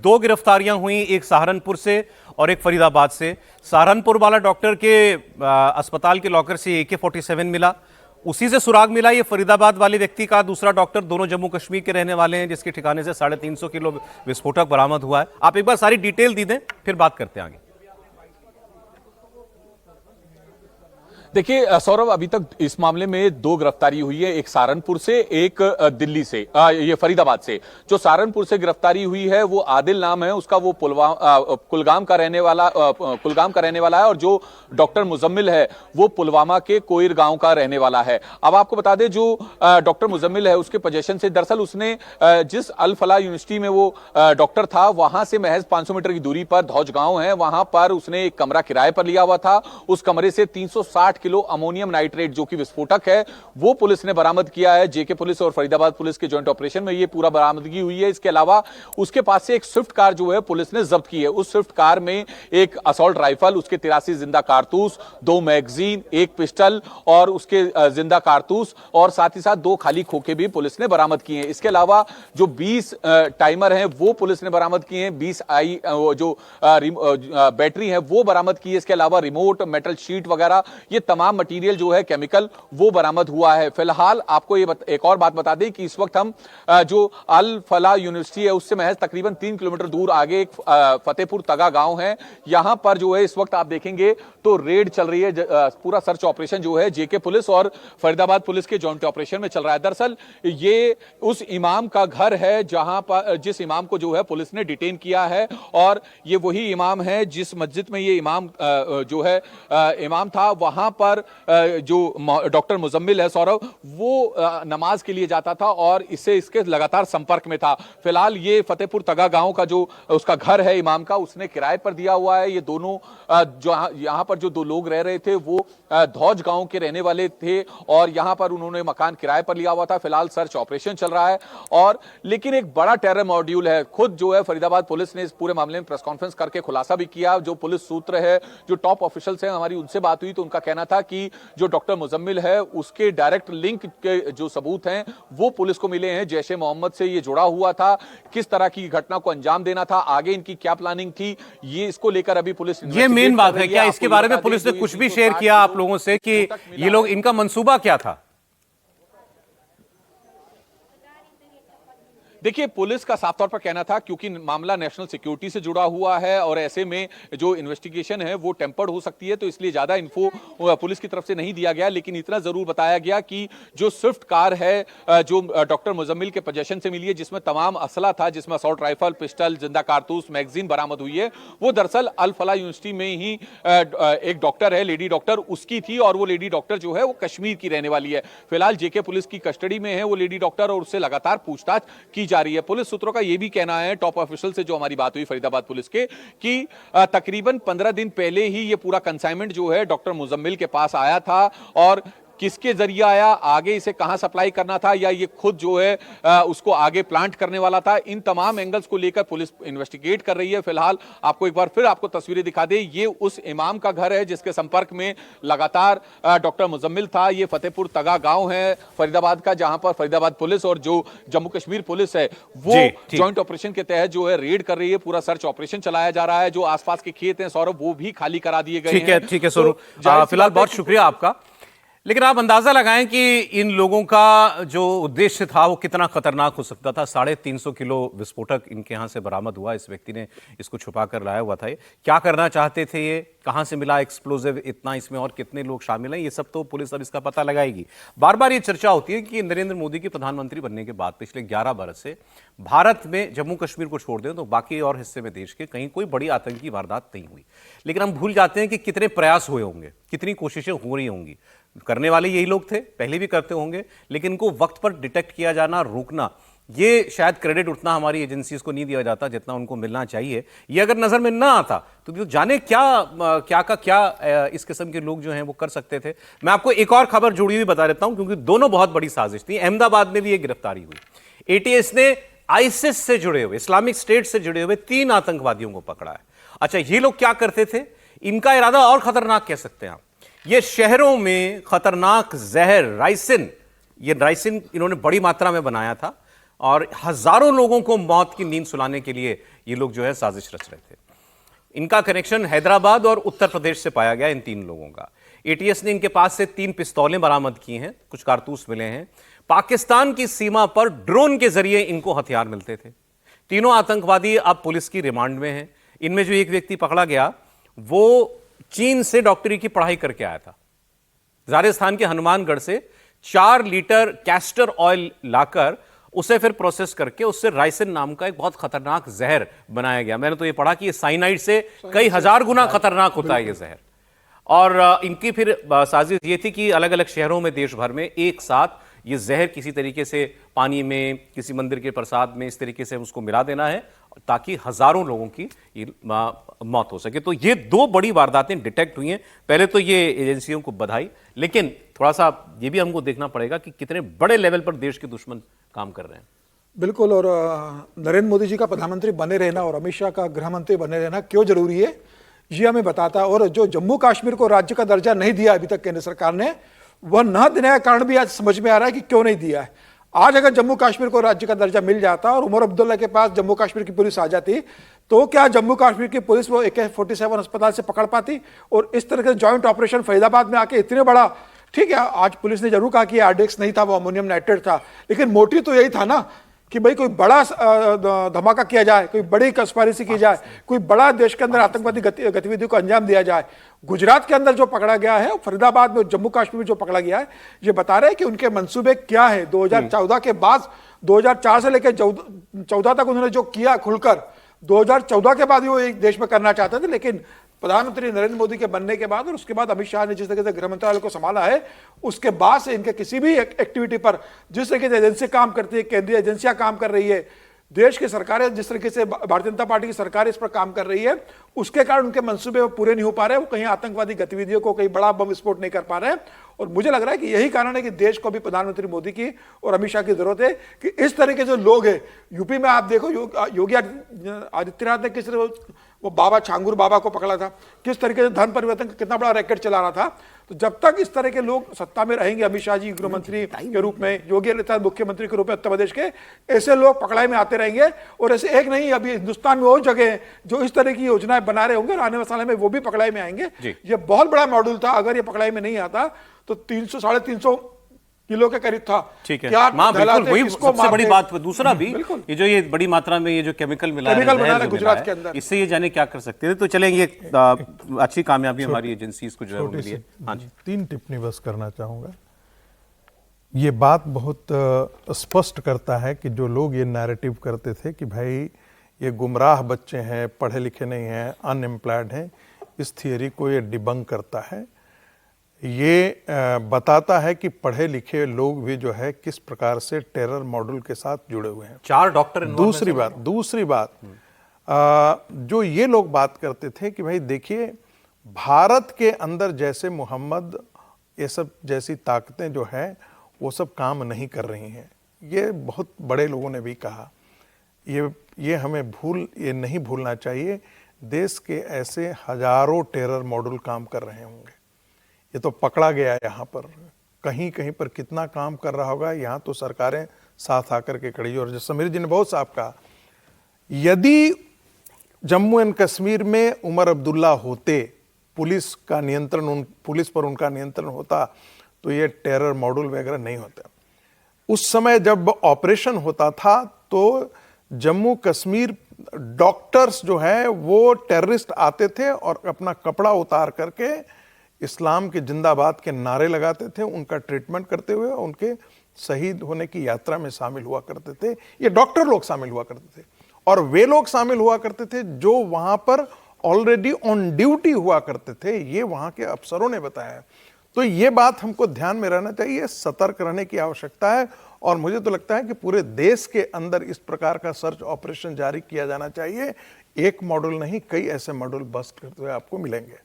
दो गिरफ्तारियां हुई, एक सहारनपुर से और एक फरीदाबाद से। सहारनपुर वाला डॉक्टर के अस्पताल के लॉकर से AK-47 मिला, उसी से सुराग मिला ये फरीदाबाद वाले व्यक्ति का दूसरा डॉक्टर, दोनों जम्मू कश्मीर के रहने वाले हैं, जिसके ठिकाने से 350 किलो विस्फोटक बरामद हुआ है। आप एक बार सारी डिटेल दी दें, फिर बात करते हैं आगे। देखिए सौरभ, अभी तक इस मामले में दो गिरफ्तारी हुई है, एक सहारनपुर से, एक दिल्ली से, ये फरीदाबाद से। जो सहारनपुर से गिरफ्तारी हुई है वो आदिल नाम है उसका, वो कुलगाम का रहने वाला है, और जो डॉक्टर मुजम्मिल है वो पुलवामा के कोयर गांव का रहने वाला है। अब आपको बता दें, जो डॉक्टर मुजम्मिल है उसके पोजीशन से, दरअसल उसने जिस अल फलाह यूनिवर्सिटी में वो डॉक्टर था, वहां से महज 500 मीटर की दूरी पर धौज गांव है, वहां पर उसने एक कमरा किराए पर लिया हुआ था। उस कमरे से 360 किलो अमोनियम नाइट्रेट जो कि विस्फोटक है वो पुलिस ने बरामद किया है। जेके पुलिस और फरीदाबाद पुलिस के जॉइंट ऑपरेशन में ये पूरा बरामदगी हुई है। इसके अलावा उसके पास से एक स्विफ्ट कार जो है पुलिस ने जब्त की है। उस स्विफ्ट कार में एक असॉल्ट राइफल, उसके 83 जिंदा कारतूस, 2 मैगजीन, एक पिस्टल और उसके जिंदा कारतूस, और साथ ही साथ 2 खाली खोखे भी पुलिस ने बरामद किए हैं। इसके अलावा जो 20 टाइमर हैं वो पुलिस ने बरामद किए हैं, 20 जो बैटरी है वो बरामद की है। इसके अलावा रिमोट, मेटल शीट वगैरह, ये तमाम मटेरियल जो है केमिकल वो बरामद हुआ है। फिलहाल आपको ये एक और बात बता दें कि इस वक्त हम जो अल फलाह यूनिवर्सिटी है उससे महज तकरीबन 3 किलोमीटर दूर आगे एक फतेहपुर तगा गांव है, यहां पर जो है इस वक्त आप देखेंगे तो रेड चल रही है। पूरा सर्च ऑपरेशन जो है जेके पुलिस और फरीदाबाद पुलिस के जॉइंट ऑपरेशन में चल रहा है। दरअसल ये उस इमाम का घर है जहां पर जिस इमाम को जो है पुलिस ने डिटेन किया है, और ये वही इमाम है जिस मस्जिद में ये इमाम जो है इमाम था, वहां पर जो डॉक्टर मुजम्मिल है सौरभ, वो नमाज के लिए जाता था और इसके लगातार संपर्क में था। फिलहाल ये फतेहपुर तगा गांव का जो उसका घर है इमाम का, उसने किराए पर दिया हुआ है। ये दोनों जो यहां पर जो 2 लोग रह रहे थे वो धौज गांव के रहने वाले थे और यहां पर उन्होंने मकान किराए पर लिया हुआ था। फिलहाल सर्च ऑपरेशन चल रहा है, और लेकिन एक बड़ा टेरर मॉड्यूल है। खुद जो है फरीदाबाद पुलिस ने इस पूरे मामले में प्रेस कॉन्फ्रेंस करके खुलासा भी किया। जो पुलिस सूत्र है, जो टॉप ऑफिशियल्स हैं, हमारी उनसे बात हुई तो उनका कहना था कि जो डॉक्टर मुजम्मिल है उसके डायरेक्ट लिंक के जो सबूत हैं वो पुलिस को मिले हैं। जैश ए मोहम्मद से ये जुड़ा हुआ था, किस तरह की घटना को अंजाम देना था, आगे इनकी क्या प्लानिंग थी, ये इसको लेकर अभी पुलिस, ये मेन बात है। क्या इसके बारे में पुलिस ने कुछ भी शेयर किया आप लोगों से कि ये लोग, इनका मंसूबा क्या था? देखिए, पुलिस का साफ तौर पर कहना था क्योंकि मामला नेशनल सिक्योरिटी से जुड़ा हुआ है और ऐसे में जो इन्वेस्टिगेशन है वो टेम्पर्ड हो सकती है, तो इसलिए ज्यादा इन्फो पुलिस की तरफ से नहीं दिया गया। लेकिन इतना जरूर बताया गया कि जो स्विफ्ट कार है जो डॉक्टर मुजम्मिल के पोजेशन से मिली है, जिसमें तमाम असला था, जिसमें असॉल्ट राइफल, पिस्टल, जिंदा कारतूस, मैगजीन बरामद हुई है, वो दरअसल अल फलाह यूनिवर्सिटी में ही एक डॉक्टर है, लेडी डॉक्टर, उसकी थी, और वो लेडी डॉक्टर जो है वो कश्मीर की रहने वाली है। फिलहाल जेके पुलिस की कस्टडी में है वो लेडी डॉक्टर, और उससे लगातार पूछताछ की जा रही है। पुलिस सूत्रों का यह भी कहना है, टॉप ऑफिशियल से जो हमारी बात हुई फरीदाबाद पुलिस के, कि तकरीबन 15 दिन पहले ही ये पूरा कंसाइनमेंट जो है डॉक्टर मुजम्मिल के पास आया था, और किसके जरिए आया, आगे इसे कहां सप्लाई करना था, या ये खुद जो है उसको आगे प्लांट करने वाला था, इन तमाम एंगल्स को लेकर पुलिस इन्वेस्टिगेट कर रही है। फिलहाल आपको एक बार फिर आपको तस्वीरें दिखा दे, ये उस इमाम का घर है जिसके संपर्क में लगातार डॉक्टर मुजम्मिल था। ये फतेहपुर तगा गांव है फरीदाबाद का, जहां पर फरीदाबाद पुलिस और जो जम्मू कश्मीर पुलिस है वो ज्वाइंट ऑपरेशन के तहत जो है रेड कर रही है। पूरा सर्च ऑपरेशन चलाया जा रहा है। जो आसपास के खेत हैं सौरभ, वो भी खाली करा दिए गए हैं। ठीक है सौरभ, फिलहाल बहुत शुक्रिया आपका। लेकिन आप अंदाजा लगाएं कि इन लोगों का जो उद्देश्य था वो कितना खतरनाक हो सकता था। 350 किलो विस्फोटक इनके यहां से बरामद हुआ। इस व्यक्ति ने इसको छुपा कर लाया हुआ था। ये क्या करना चाहते थे, ये कहां से मिला एक्सप्लोजिव इतना, इसमें और कितने लोग शामिल हैं, ये सब तो पुलिस अब इसका पता लगाएगी। बार बार ये चर्चा होती है कि नरेंद्र मोदी के प्रधानमंत्री बनने के बाद पिछले 11 बरस से भारत में, जम्मू कश्मीर को छोड़ दें तो बाकी और हिस्से में देश के, कहीं कोई बड़ी आतंकी वारदात नहीं हुई। लेकिन हम भूल जाते हैं कि कितने प्रयास हुए होंगे, कितनी कोशिशें हो रही होंगी। करने वाले यही लोग थे, पहले भी करते होंगे, लेकिन इनको वक्त पर डिटेक्ट किया जाना, रोकना, ये शायद क्रेडिट उतना हमारी एजेंसीज को नहीं दिया जाता जितना उनको मिलना चाहिए। ये अगर नजर में ना आता तो जाने क्या इस किस्म के लोग जो हैं वो कर सकते थे। मैं आपको एक और खबर जुड़ी हुई बता देता हूं, क्योंकि दोनों बहुत बड़ी साजिश थी। अहमदाबाद में भी एक गिरफ्तारी हुई। एटीएस ने आईसिस से जुड़े हुए, इस्लामिक स्टेट से जुड़े हुए 3 आतंकवादियों को पकड़ा है। अच्छा, ये लोग क्या करते थे, इनका इरादा और खतरनाक कह सकते हैं आप। ये शहरों में खतरनाक जहर राइसिन, ये राइसिन इन्होंने बड़ी मात्रा में बनाया था और हजारों लोगों को मौत की नींद सुलाने के लिए ये लोग जो है साजिश रच रहे थे। इनका कनेक्शन हैदराबाद और उत्तर प्रदेश से पाया गया इन 3 लोगों का। एटीएस ने इनके पास से 3 पिस्तौलें बरामद की हैं, कुछ कारतूस मिले हैं। पाकिस्तान की सीमा पर ड्रोन के जरिए इनको हथियार मिलते थे। तीनों आतंकवादी अब पुलिस की रिमांड में हैं। इनमें जो एक व्यक्ति पकड़ा गया वो चीन से डॉक्टरी की पढ़ाई करके आया था। राजस्थान के हनुमानगढ़ से 4 लीटर कैस्टर ऑयल लाकर उसे फिर प्रोसेस करके उससे राइसिन नाम का एक बहुत खतरनाक जहर बनाया गया। मैंने तो ये पढ़ा कि ये साइनाइड से कई हजार गुना खतरनाक होता है ये जहर। और इनकी फिर साजिश ये थी कि अलग अलग शहरों में देश भर में एक साथ ये जहर किसी तरीके से पानी में, किसी मंदिर के प्रसाद में इस तरीके से उसको मिला देना है ताकि हजारों लोगों की मौत हो सके। तो ये 2 बड़ी वारदातें डिटेक्ट हुई हैं। पहले तो ये एजेंसियों को बधाई, लेकिन थोड़ा सा ये भी हमको देखना पड़ेगा कि कितने बड़े लेवल पर देश के दुश्मन काम कर रहे हैं। बिल्कुल। और नरेंद्र मोदी जी का प्रधानमंत्री बने रहना और अमित शाह का गृह मंत्री बने रहना क्यों जरूरी है ये हमें बताता है। और जो जम्मू कश्मीर को राज्य का दर्जा नहीं दिया अभी तक केंद्र सरकार ने, वह न देने का कारण भी आज समझ में आ रहा है कि क्यों नहीं दिया है। आज अगर जम्मू कश्मीर को राज्य का दर्जा मिल जाता और उमर अब्दुल्ला के पास जम्मू कश्मीर की पुलिस आ जाती तो क्या जम्मू कश्मीर की पुलिस वो AK-47 अस्पताल से पकड़ पाती? और इस तरह के जॉइंट ऑपरेशन फरीदाबाद में आके इतने बड़ा, ठीक है आज पुलिस ने जरूर कहा कि RDX नहीं था, वो अमोनियम नाइट्रेट था, लेकिन मोटिव तो यही था ना कि भाई कोई बड़ा धमाका किया जाए, कोई बड़ी कंस्पायरेसी की जाए, कोई बड़ा देश के अंदर आतंकवादी गतिविधियों को अंजाम दिया जाए। गुजरात के अंदर जो पकड़ा गया है, फरीदाबाद में, जम्मू कश्मीर में जो पकड़ा गया है, ये बता रहे हैं कि उनके मंसूबे क्या है। 2014 के बाद 2004 से लेकर 14 तक उन्होंने जो किया खुलकर, 2014 के बाद वो एक देश में करना चाहते थे, लेकिन प्रधानमंत्री नरेंद्र मोदी के बनने के बाद और उसके बाद अमित शाह ने जिस तरीके से गृह मंत्रालय को संभाला है, उसके बाद से इनके किसी भी एक्टिविटी पर जिस तरीके से एजेंसी काम करती है, केंद्रीय एजेंसियां काम कर रही है, देश की सरकारें जिस तरीके से भारतीय जनता पार्टी की सरकार इस पर काम कर रही है, उसके कारण उनके मंसूबे वो पूरे नहीं हो पा रहे। वो कहीं आतंकवादी गतिविधियों को, कहीं बड़ा बम विस्फोट नहीं कर पा रहे हैं। और मुझे लग रहा है कि यही कारण है कि देश को भी प्रधानमंत्री मोदी की और अमित शाह की जरूरत है कि इस तरह के जो लोग हैं, यूपी में आप देखो योगी आदित्यनाथ ने किस वो बाबा छांगुर बाबा को पकड़ा था, किस तरीके से धन परिवर्तन का कितना बड़ा रैकेट चला रहा था। तो जब तक इस तरह के लोग सत्ता में रहेंगे, अमित शाह जी गृह मंत्री के रूप में, योगी आदित्यनाथ मुख्यमंत्री के रूप में उत्तर प्रदेश के, ऐसे लोग पकड़ाई में आते रहेंगे। और ऐसे एक नहीं, अभी हिंदुस्तान में और जगह है जो इस तरह की योजनाएं बना रहे होंगे और आने वाले समय में वो भी पकड़ाई में आएंगे। ये बहुत बड़ा मॉड्यूल था। अगर ये पकड़ाई में नहीं आता तो 300-350 किलो के करीब था। ठीक है, बिल्कुल वही सबसे बड़ी बात। दूसरा भी ये बड़ी मात्रा में ये जो केमिकल मिला है गुजरात के अंदर, इससे ये जाने क्या कर सकते थे। तो चलेंगे, अच्छी कामयाबी हमारी एजेंसीज को जो मिली है। हाँ जी, 3 टिप्पणी बस करना चाहूंगा। ये बात बहुत स्पष्ट करता है कि जो लोग ये नैरेटिव करते थे कि भाई ये गुमराह बच्चे हैं, पढ़े लिखे नहीं हैं, अनएम्प्लॉयड हैं, इस थियरी को ये डिबंक करता है। ये बताता है कि पढ़े लिखे लोग भी जो है किस प्रकार से टेरर मॉडल के साथ जुड़े हुए हैं। 4 डॉक्टर। दूसरी बात जो ये लोग बात करते थे कि भाई देखिए भारत के अंदर जैसे मोहम्मद, ये सब जैसी ताकतें जो है वो सब काम नहीं कर रही हैं। ये बहुत बड़े लोगों ने भी कहा। ये हमें ये नहीं भूलना चाहिए, देश के ऐसे हजारों टेरर मॉडल काम कर रहे होंगे। ये तो पकड़ा गया यहाँ पर, कहीं कहीं पर कितना काम कर रहा होगा, यहाँ तो सरकारें साथ आकर के खड़ी। और जो समीर जी ने बहुत साफ कहा, यदि जम्मू एंड कश्मीर में उमर अब्दुल्ला होते, पुलिस पर उनका नियंत्रण होता, तो ये टेरर मॉडल वगैरह नहीं होता। उस समय जब ऑपरेशन होता था तो जम्मू कश्मीर डॉक्टर्स जो है वो टेररिस्ट आते थे और अपना कपड़ा उतार करके इस्लाम के जिंदाबाद के नारे लगाते थे, उनका ट्रीटमेंट करते हुए उनके शहीद होने की यात्रा में शामिल हुआ करते थे। ये डॉक्टर लोग शामिल हुआ करते थे और वे लोग शामिल हुआ करते थे जो वहां पर ऑलरेडी ऑन ड्यूटी हुआ करते थे। ये वहां के अफसरों ने बताया। तो ये बात हमको ध्यान में रहना चाहिए, सतर्क रहने की आवश्यकता है। और मुझे तो लगता है कि पूरे देश के अंदर इस प्रकार का सर्च ऑपरेशन जारी किया जाना चाहिए। एक मॉडल नहीं, कई ऐसे मॉडल बस्ट करते हुए आपको मिलेंगे।